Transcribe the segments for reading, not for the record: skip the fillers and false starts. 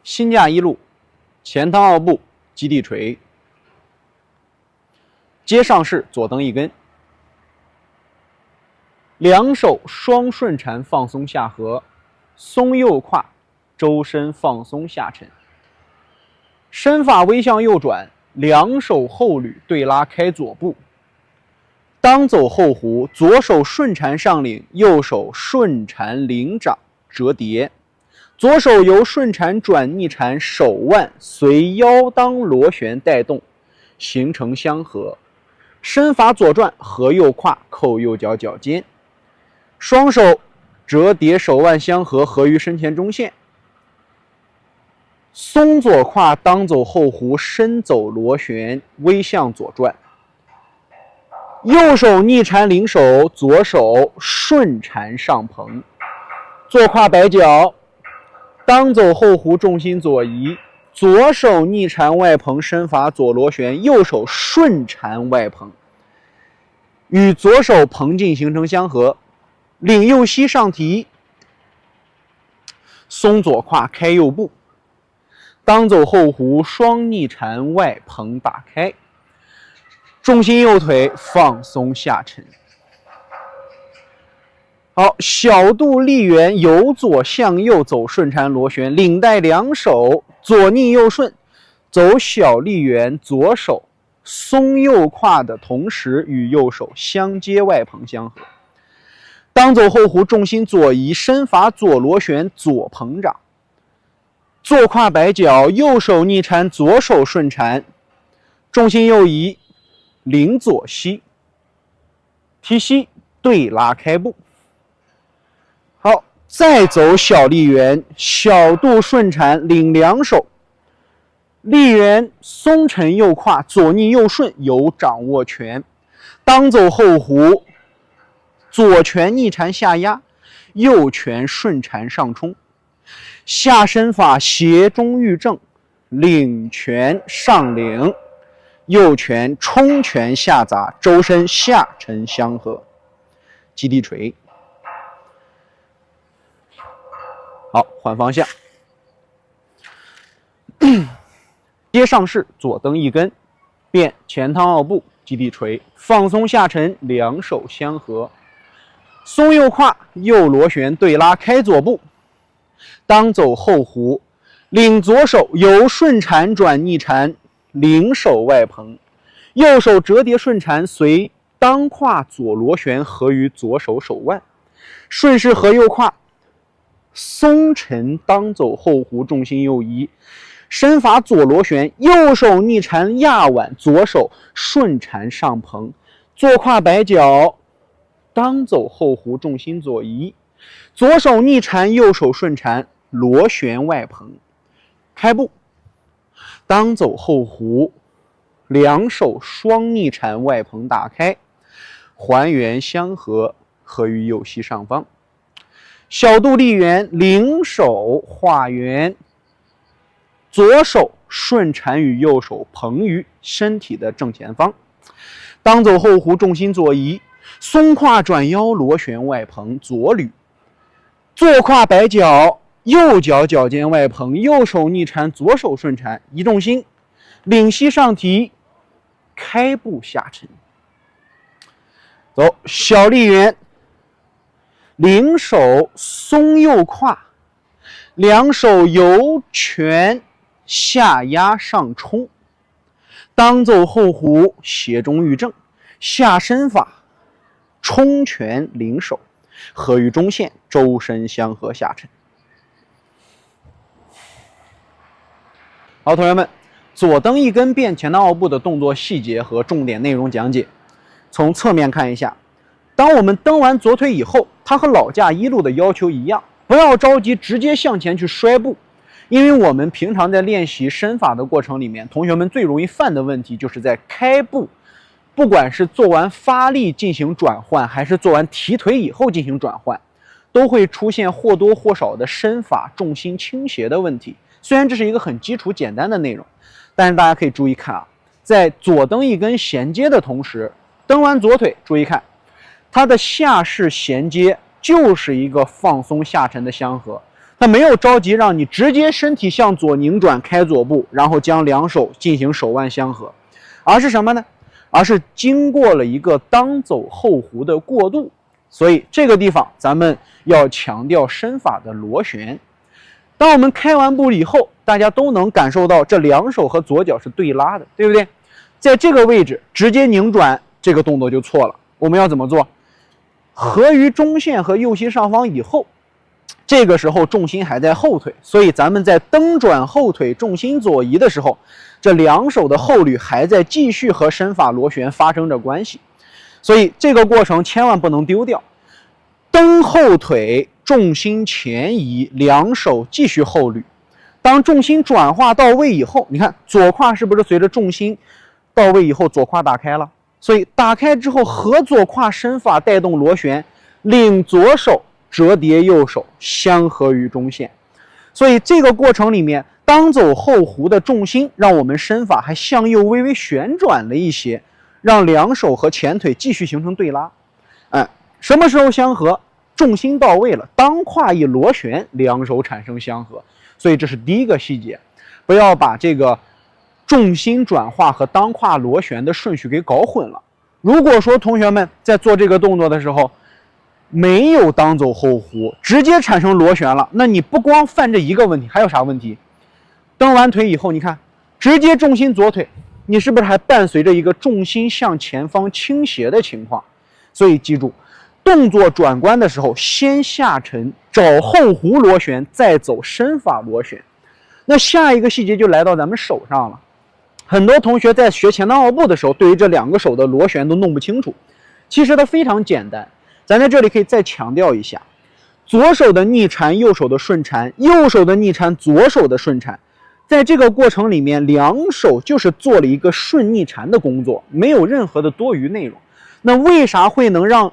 心架一路，前趟二步，基地锤。接上式左蹬一根，两手双顺缠放松下颌，松右胯，周身放松下沉。身法微向右转，两手后捋对拉开左步。当走后弧，左手顺缠上领，右手顺缠领掌折叠。左手由顺缠转逆缠，手腕随腰裆螺旋带动，形成相合。身法左转，合右胯，扣右脚脚尖。双手折叠，手腕相合，合于身前中线。松左胯，当走后弧，身走螺旋，微向左转。右手逆缠领手，左手顺缠上蓬。坐胯摆脚，当走后弧，重心左移。左手逆缠外蓬，身法左螺旋，右手顺缠外蓬，与左手蓬劲形成相合。领右膝上提，松左胯，开右步。当走后弧，双逆缠外蓬打开，重心右腿放松下沉。好，小肚立圆，由左向右走顺缠螺旋，领带两手左逆右顺，走小立圆，左手松右胯的同时与右手相接外蓬相合。当走后弧，重心左移，身法左螺旋，左蓬掌。坐胯摆脚，右手逆缠，左手顺缠，重心右移，领左膝，提膝对拉开步。好，再走小立圆，小肚顺缠，领两手，立圆松沉右胯，左逆右顺，有掌握拳。当走后弧，左拳逆缠下压，右拳顺缠上冲。下身法斜中御正，领拳上领，右拳冲拳下砸，周身下沉相合。基地锤。好，换方向。接上式左蹬一根，变前趟二步，基地锤，放松下沉，两手相合。松右胯，右螺旋对拉开左步。当走后弧，领左手由顺缠转逆缠，领手外蓬，右手折叠顺缠，随当胯左螺旋合于左手手腕，顺势合右胯，松沉当走后弧，重心右移，身法左螺旋，右手逆缠压腕，左手顺缠上蓬。坐胯摆脚，当走后弧，重心左移，左手逆缠，右手顺缠，螺旋外蓬。开步，当走后弧，两手双逆缠外蓬打开，还原相合，合于右膝上方。小肚立圆，领手画圆，左手顺缠与右手蓬于身体的正前方。当走后弧，重心左移，松胯转腰，螺旋外蓬，左捋。坐胯摆脚，右脚脚尖外蓬，右手逆缠，左手顺缠，移重心，领膝上提，开步下沉。走，小立圆，领手松右胯，两手由拳下压上冲。当走后弧，斜中御正，下身法冲拳领手，合于中线，周身相合下沉。好，同学们，左蹬一根变前趟二步的动作细节和重点内容讲解。从侧面看一下，当我们蹬完左腿以后，它和老架一路的要求一样，不要着急直接向前去摔步，因为我们平常在练习身法的过程里面，同学们最容易犯的问题就是在开步，不管是做完发力进行转换，还是做完提腿以后进行转换，都会出现或多或少的身法重心倾斜的问题。虽然这是一个很基础简单的内容，但是大家可以注意看啊，在左蹬一根衔接的同时，蹬完左腿，注意看它的下式衔接就是一个放松下沉的相合，它他没有着急让你直接身体向左拧转开左步，然后将两手进行手腕相合，而是什么呢？而是经过了一个当走后弧的过渡。所以这个地方咱们要强调身法的螺旋。当我们开完步以后，大家都能感受到这两手和左脚是对拉的，对不对？在这个位置直接拧转，这个动作就错了。我们要怎么做？合于中线和右膝上方以后，这个时候重心还在后腿，所以咱们在蹬转后腿重心左移的时候，这两手的后捋还在继续和身法螺旋发生着关系。所以这个过程千万不能丢掉。蹬后腿，重心前移，两手继续后捋。当重心转化到位以后，你看左胯是不是随着重心到位以后，左胯打开了？所以打开之后，合左胯身法带动螺旋，领左手折叠右手相合于中线。所以这个过程里面，当走后弧的重心让我们身法还向右微微旋转了一些，让两手和前腿继续形成对拉。什么时候相合？重心到位了，当胯一螺旋，两手产生相合。所以这是第一个细节，不要把这个重心转化和当胯螺旋的顺序给搞混了。如果说同学们在做这个动作的时候没有当走后弧，直接产生螺旋了，那你不光犯这一个问题，还有啥问题？蹬完腿以后，你看直接重心左腿，你是不是还伴随着一个重心向前方倾斜的情况？所以记住，动作转关的时候，先下沉找后弧螺旋，再走身法螺旋。那下一个细节就来到咱们手上了。很多同学在学前裆后步的时候，对于这两个手的螺旋都弄不清楚。其实它非常简单，咱在这里可以再强调一下：左手的逆缠，右手的顺缠；右手的逆缠，左手的顺缠。在这个过程里面，两手就是做了一个顺逆缠的工作，没有任何的多余内容。那为啥会能让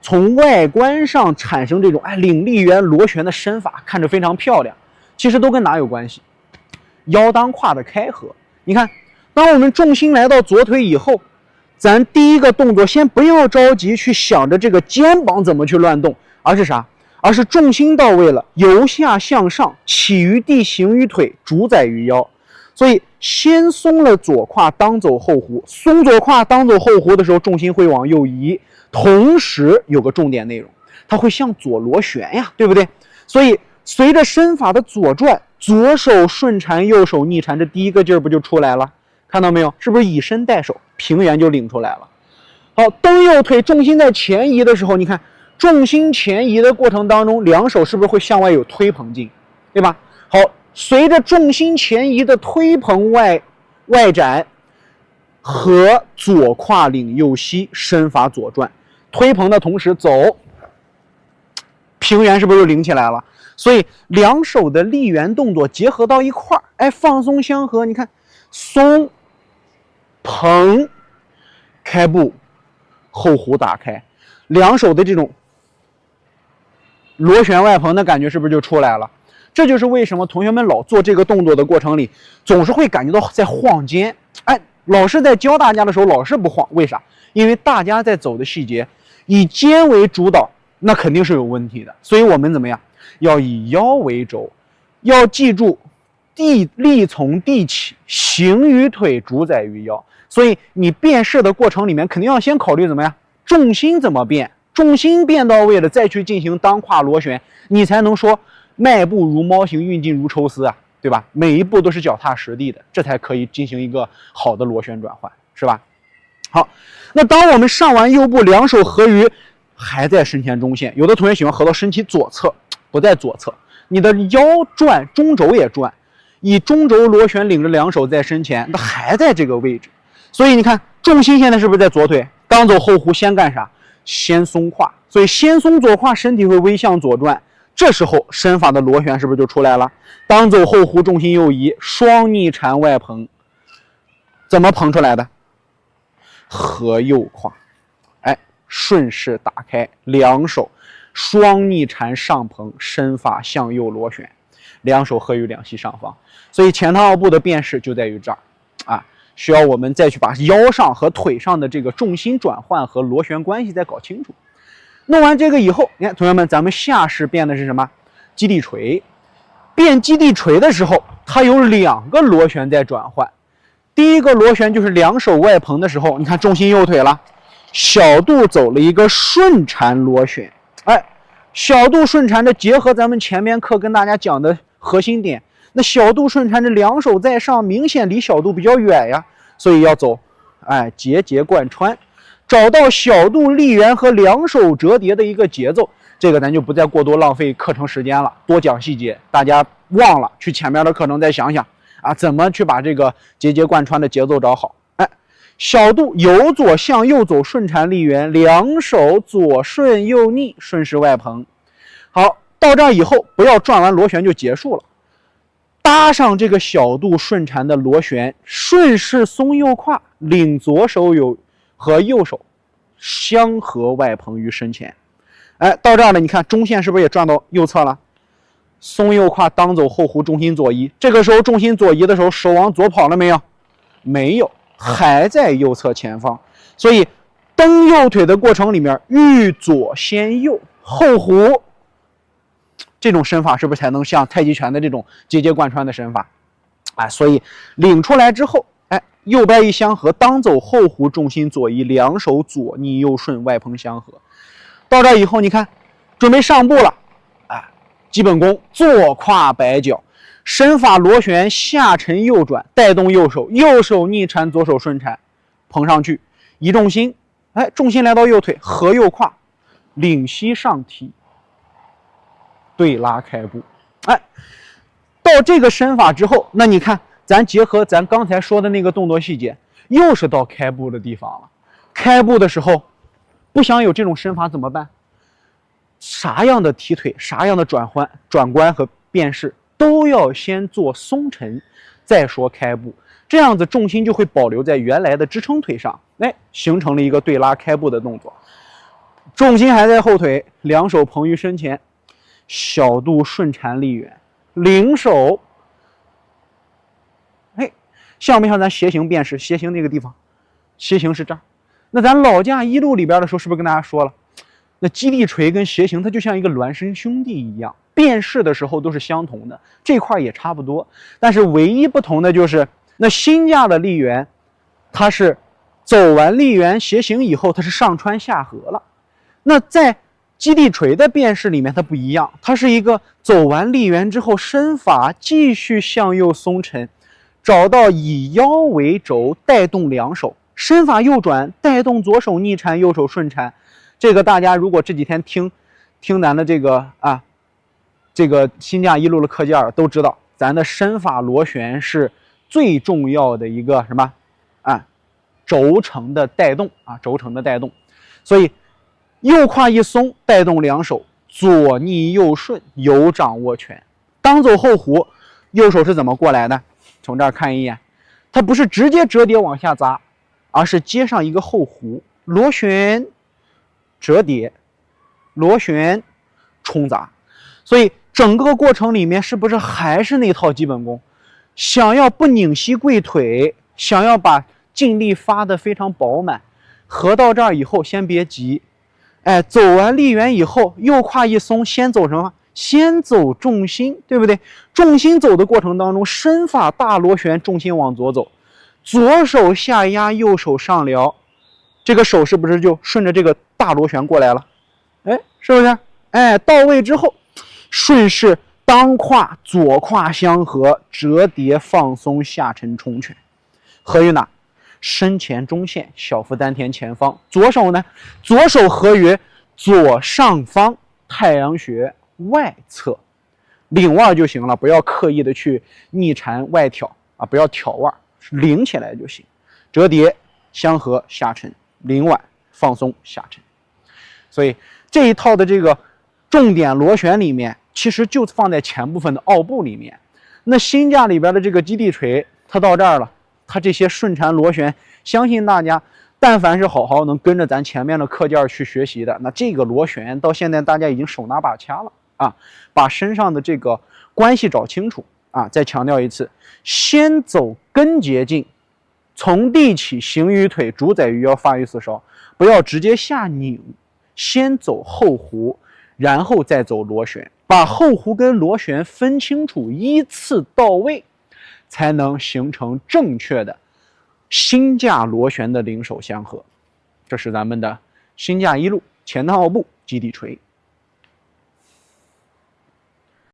从外观上产生这种领力圆螺旋的身法，看着非常漂亮？其实都跟哪有关系？腰当胯的开合。你看，当我们重心来到左腿以后，咱第一个动作先不要着急去想着这个肩膀怎么去乱动，而是啥？而是重心到位了，由下向上，起于地，行于腿，主宰于腰。所以先松了左胯，当走后弧。松左胯当走后弧的时候，重心会往右移，同时有个重点内容，它会向左螺旋呀，对不对？所以随着身法的左转，左手顺缠，右手逆缠，这第一个劲儿不就出来了？看到没有？是不是以身带手，平原就领出来了？好，蹬右腿，重心在前移的时候，你看重心前移的过程当中，两手是不是会向外有推捧劲，对吧？好，随着重心前移的推捧外展，和左胯领右膝，身法左转，推捧的同时走，平原是不是就领起来了？所以两手的力圆动作结合到一块儿，放松相合。你看，松、捧、开步、后弧打开，两手的这种螺旋外捧的感觉是不是就出来了？这就是为什么同学们老做这个动作的过程里，总是会感觉到在晃肩。老师在教大家的时候，老是不晃，为啥？因为大家在走的细节以肩为主导，那肯定是有问题的。所以我们怎么样？要以腰为轴，要记住力从地起，行于腿，主宰于腰。所以你变式的过程里面，肯定要先考虑怎么样，重心怎么变，重心变到位了，再去进行当胯螺旋，你才能说迈步如猫行，运劲如抽丝啊，对吧？每一步都是脚踏实地的，这才可以进行一个好的螺旋转换，是吧？好，那当我们上完右步，两手合于还在身前中线，有的同学喜欢合到身体左侧，不在左侧，你的腰转，中轴也转，以中轴螺旋领着两手在身前，那还在这个位置。所以你看，重心现在是不是在左腿？刚走后弧，先干啥？先松胯。所以先松左胯，身体会微向左转。这时候身法的螺旋是不是就出来了？当走后弧，重心右移，双逆缠外捧。怎么捧出来的？合右胯，顺势打开，两手双逆缠上捧，身法向右螺旋，两手合于两膝上方。所以前裆后步的变式就在于这儿需要我们再去把腰上和腿上的这个重心转换和螺旋关系再搞清楚。弄完这个以后，你看同学们，咱们下式变的是什么？基地锤。变基地锤的时候，它有2个螺旋在转换。第一个螺旋就是两手外蓬的时候，你看重心右腿了，小度走了一个顺缠螺旋。哎，小度顺缠，这结合咱们前面课跟大家讲的核心点，那小度顺缠这两手在上，明显离小度比较远呀，所以要走，节节贯穿，找到小度立圆和两手折叠的一个节奏。这个咱就不再过多浪费课程时间了，多讲细节，大家忘了去前面的课程再想想怎么去把这个节节贯穿的节奏找好。小度由左向右走，顺缠立圆，两手左顺右逆，顺势外蓬。好，到这儿以后不要转完螺旋就结束了，搭上这个小度顺缠的螺旋，顺势松右胯，领左手和右手相合外蓬于身前。到这儿了，你看中线是不是也转到右侧了？松右胯，当走后弧，重心左移。这个时候重心左移的时候，手往左跑了没有？没有，还在右侧前方。所以蹬右腿的过程里面，欲左先右，后弧，这种身法是不是才能像太极拳的这种节节贯穿的身法？所以领出来之后，右边一相合，当走后弧，重心左移，两手左逆右顺，外蓬相合。到这以后，你看，准备上步了，基本功坐胯摆脚，身法螺旋下沉右转，带动右手，右手逆缠，左手顺缠，捧上去，移重心，重心来到右腿，合右胯，领膝上提，对拉开步，到这个身法之后，那你看，咱结合咱刚才说的那个动作细节，又是到开步的地方了。开步的时候，不想有这种身法怎么办？啥样的提腿，啥样的转关和变式，都要先做松沉，再说开步，这样子重心就会保留在原来的支撑腿上，形成了一个对拉开步的动作。重心还在后腿，两手捧于身前，小度顺缠立圆，领手，像不像咱斜形变式？斜形那个地方，斜形是这儿。那咱老架一路里边的时候，是不是跟大家说了？那基地锤跟斜形，它就像一个孪生兄弟一样，变式的时候都是相同的，这块也差不多。但是唯一不同的就是，那新架的立圆，它是走完立圆斜形以后，它是上穿下合了。那在基地锤的变式里面，它不一样，它是一个走完立圆之后，身法继续向右松沉，找到以腰为轴，带动两手。身法右转，带动左手逆缠，右手顺缠。这个大家如果这几天听咱的这个新架一路的课件都知道，咱的身法螺旋是最重要的一个什么轴承的带动轴承的带动。所以右胯一松，带动两手左逆右顺，有掌握拳。当走后弧，右手是怎么过来的？从这儿看一眼，它不是直接折叠往下砸，而是接上一个后弧，螺旋折叠，螺旋冲砸。所以整个过程里面是不是还是那套基本功？想要不拧膝跪腿，想要把劲力发得非常饱满，合到这儿以后先别急，走完立圆以后，右胯一松，先走什么？先走重心，对不对？重心走的过程当中，身法大螺旋，重心往左走，左手下压，右手上撩，这个手是不是就顺着这个大螺旋过来了？是不是？到位之后，顺势当胯左胯相合，折叠放松下沉冲拳，合于哪？身前中线，小腹丹田前方。左手呢？左手合于左上方太阳穴外侧，领腕就行了，不要刻意的去逆缠外挑不要挑腕，领起来就行。折叠相合下沉，领腕放松下沉。所以这一套的这个重点螺旋里面，其实就放在前部分的奥步里面。那新架里边的这个基地锤，它到这儿了，它这些顺缠螺旋，相信大家但凡是好好能跟着咱前面的课件去学习的，那这个螺旋到现在大家已经手拿把掐了把身上的这个关系找清楚再强调一次，先走根节劲，从地起，行于腿，主宰于腰，发于四梢，不要直接下拧，先走后弧，然后再走螺旋。把后弧跟螺旋分清楚，依次到位，才能形成正确的心架螺旋的零手相合。这是咱们的心架一路前趟奥步基地锤。